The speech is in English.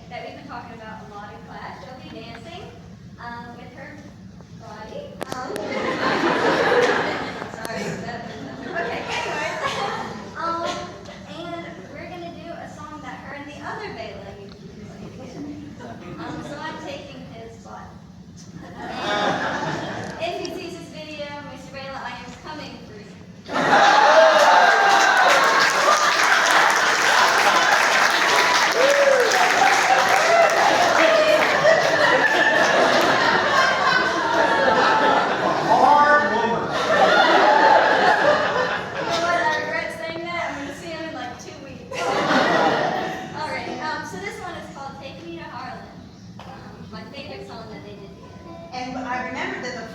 that we've been talking about a lot in class. She'll be dancing with her body. Sorry. Okay, anyways. And we're going to do a song that her and the other Bela used to do together. So I'm taking his spot. And if he sees this video, Mr. Bela, I am coming for you. And I remember that the